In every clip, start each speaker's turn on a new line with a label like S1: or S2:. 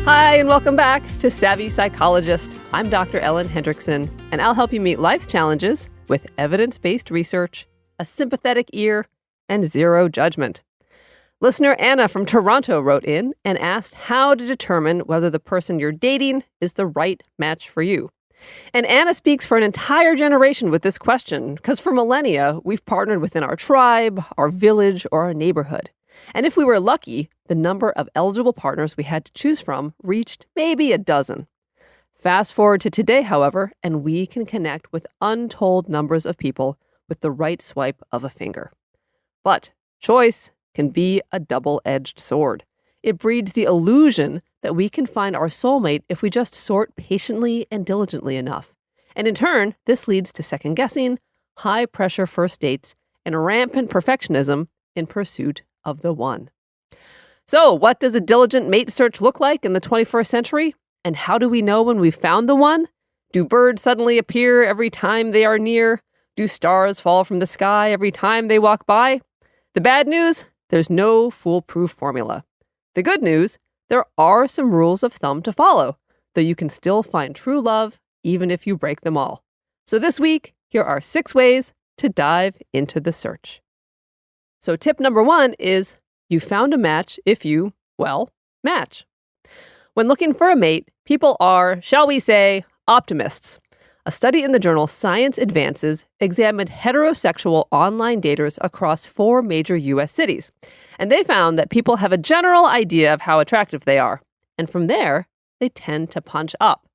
S1: Hi, and welcome back to Savvy Psychologist. I'm Dr. Ellen Hendrickson, and I'll help you meet life's challenges with evidence-based research, a sympathetic ear, and zero judgment. Listener Anna from Toronto wrote in and asked how to determine whether the person you're dating is the right match for you. And Anna speaks for an entire generation with this question, because for millennia, we've partnered within our tribe, our village, or our neighborhood. And if we were lucky, the number of eligible partners we had to choose from reached maybe a dozen. Fast forward to today, however, and we can connect with untold numbers of people with the right swipe of a finger. But choice can be a double-edged sword. It breeds the illusion that we can find our soulmate if we just sort patiently and diligently enough. And in turn, this leads to second-guessing, high-pressure first dates, and rampant perfectionism in pursuit of the one. So, what does a diligent mate search look like in the 21st century? And how do we know when we've found the one? Do birds suddenly appear every time they are near? Do stars fall from the sky every time they walk by? The bad news? There's no foolproof formula. The good news? There are some rules of thumb to follow, though you can still find true love even if you break them all. So this week, here are 6 ways to dive into the search. So tip number 1 is you found a match if you, match. When looking for a mate, people are, shall we say, optimists. A study in the journal Science Advances examined heterosexual online daters across 4 major U.S. cities, and they found that people have a general idea of how attractive they are, and from there, they tend to punch up.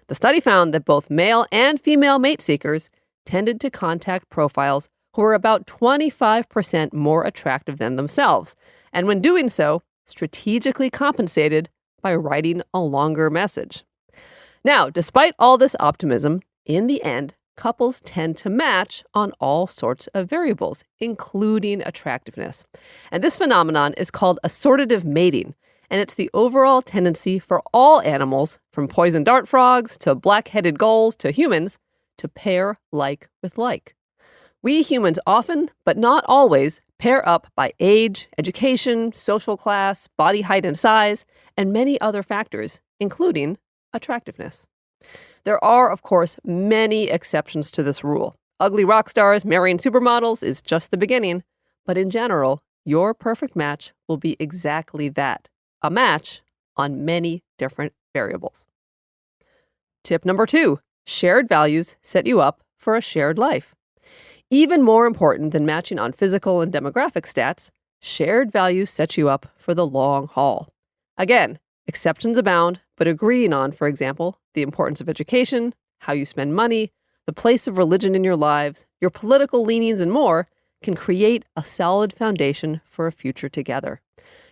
S1: The study found that both male and female mate seekers tended to contact profiles who were about 25% more attractive than themselves, and when doing so, strategically compensated by writing a longer message. Now, despite all this optimism, in the end, couples tend to match on all sorts of variables, including attractiveness. And this phenomenon is called assortative mating, and it's the overall tendency for all animals, from poison dart frogs to black-headed gulls to humans, to pair like with like. We humans often, but not always, pair up by age, education, social class, body height and size, and many other factors, including attractiveness. There are, of course, many exceptions to this rule. Ugly rock stars marrying supermodels is just the beginning, but in general, your perfect match will be exactly that, a match on many different variables. Tip number 2, shared values set you up for a shared life. Even more important than matching on physical and demographic stats, shared values set you up for the long haul. Again, exceptions abound, but agreeing on, for example, the importance of education, how you spend money, the place of religion in your lives, your political leanings, and more can create a solid foundation for a future together.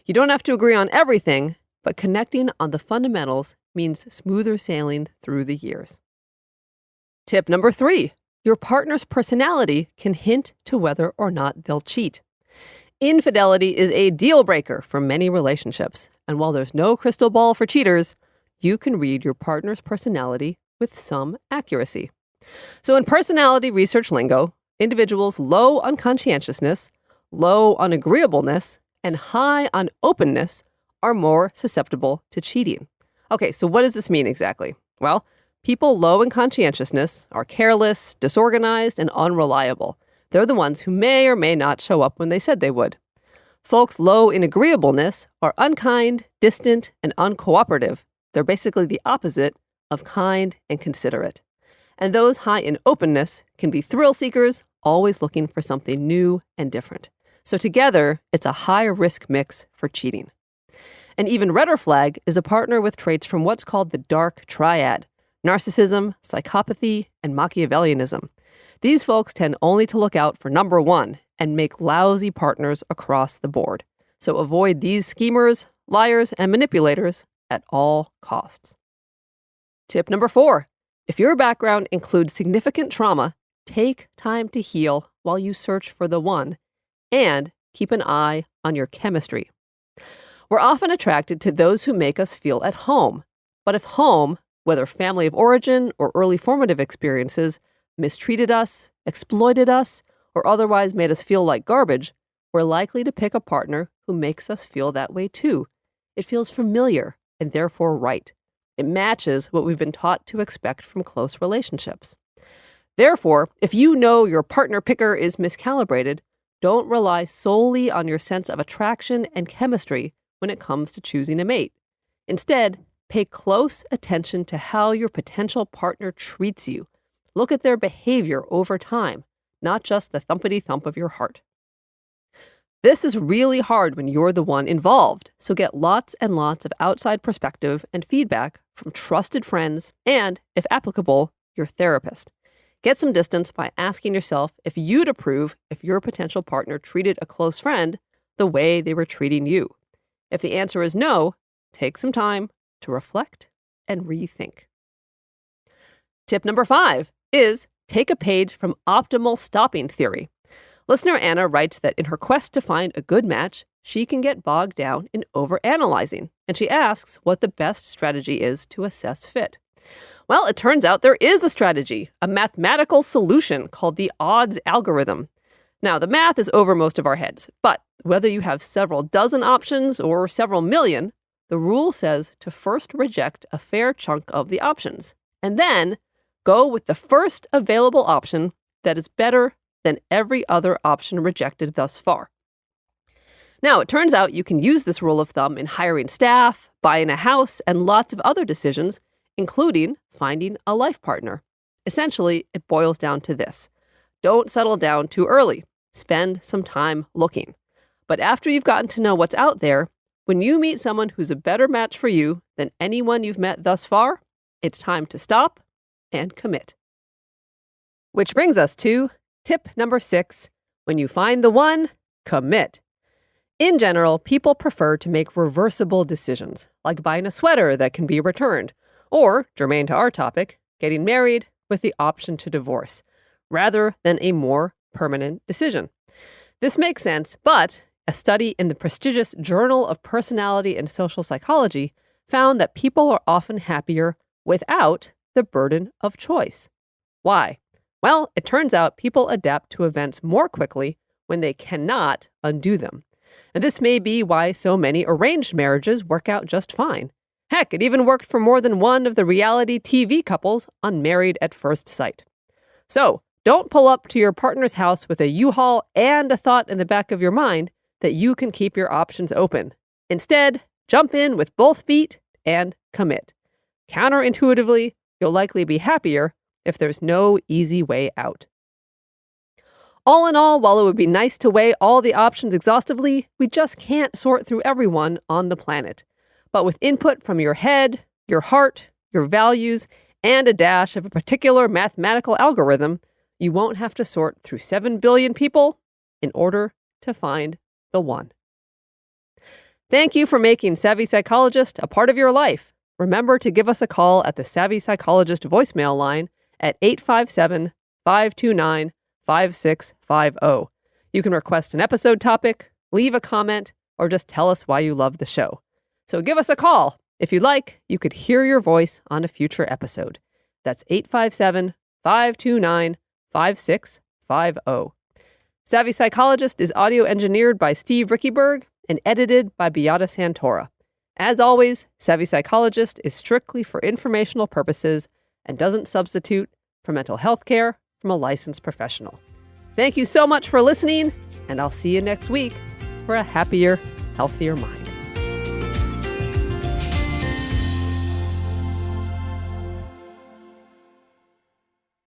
S1: You don't have to agree on everything, but connecting on the fundamentals means smoother sailing through the years. Tip number 3. Your partner's personality can hint to whether or not they'll cheat. Infidelity is a deal breaker for many relationships, and while there's no crystal ball for cheaters, you can read your partner's personality with some accuracy. So in personality research lingo, individuals low on conscientiousness, low on agreeableness, and high on openness are more susceptible to cheating. Okay, so what does this mean exactly? Well, people low in conscientiousness are careless, disorganized, and unreliable. They're the ones who may or may not show up when they said they would. Folks low in agreeableness are unkind, distant, and uncooperative. They're basically the opposite of kind and considerate. And those high in openness can be thrill seekers, always looking for something new and different. So together, it's a high-risk mix for cheating. An even redder flag is a partner with traits from what's called the dark triad: narcissism, psychopathy, and Machiavellianism. These folks tend only to look out for number 1 and make lousy partners across the board. So avoid these schemers, liars, and manipulators at all costs. Tip number 4. If your background includes significant trauma, take time to heal while you search for the one, and keep an eye on your chemistry. We're often attracted to those who make us feel at home. But if home, whether family of origin or early formative experiences, mistreated us, exploited us, or otherwise made us feel like garbage, we're likely to pick a partner who makes us feel that way too. It feels familiar, and therefore right. It matches what we've been taught to expect from close relationships. Therefore, if you know your partner picker is miscalibrated, don't rely solely on your sense of attraction and chemistry when it comes to choosing a mate. Instead, pay close attention to how your potential partner treats you. Look at their behavior over time, not just the thumpity-thump of your heart. This is really hard when you're the one involved, so get lots and lots of outside perspective and feedback from trusted friends and, if applicable, your therapist. Get some distance by asking yourself if you'd approve if your potential partner treated a close friend the way they were treating you. If the answer is no, take some time to reflect and rethink. Tip number 5 is take a page from optimal stopping theory. Listener Anna writes that in her quest to find a good match, she can get bogged down in overanalyzing, and she asks what the best strategy is to assess fit. Well, it turns out there is a strategy, a mathematical solution called the odds algorithm. Now, the math is over most of our heads, but whether you have several dozen options or several million, the rule says to first reject a fair chunk of the options, and then go with the first available option that is better than every other option rejected thus far. Now, it turns out you can use this rule of thumb in hiring staff, buying a house, and lots of other decisions, including finding a life partner. Essentially, it boils down to this. Don't settle down too early. Spend some time looking. But after you've gotten to know what's out there, when you meet someone who's a better match for you than anyone you've met thus far, it's time to stop and commit. Which brings us to tip number 6. When you find the one, commit. In general, people prefer to make reversible decisions, like buying a sweater that can be returned, or, germane to our topic, getting married with the option to divorce, rather than a more permanent decision. This makes sense, but a study in the prestigious Journal of Personality and Social Psychology found that people are often happier without the burden of choice. Why? Well, it turns out people adapt to events more quickly when they cannot undo them. And this may be why so many arranged marriages work out just fine. Heck, it even worked for more than one of the reality TV couples on Married at First Sight. So, don't pull up to your partner's house with a U-Haul and a thought in the back of your mind that you can keep your options open. Instead, jump in with both feet and commit. Counterintuitively, you'll likely be happier if there's no easy way out. All in all, while it would be nice to weigh all the options exhaustively, we just can't sort through everyone on the planet. But with input from your head, your heart, your values, and a dash of a particular mathematical algorithm, you won't have to sort through 7 billion people in order to find the one. Thank you for making Savvy Psychologist a part of your life. Remember to give us a call at the Savvy Psychologist voicemail line at 857-529-5650. You can request an episode topic, leave a comment, or just tell us why you love the show. So give us a call. If you'd like, you could hear your voice on a future episode. That's 857-529-5650. Savvy Psychologist is audio engineered by Steve Rickyberg and edited by Beata Santora. As always, Savvy Psychologist is strictly for informational purposes and doesn't substitute for mental health care from a licensed professional. Thank you so much for listening, and I'll see you next week for a happier, healthier mind.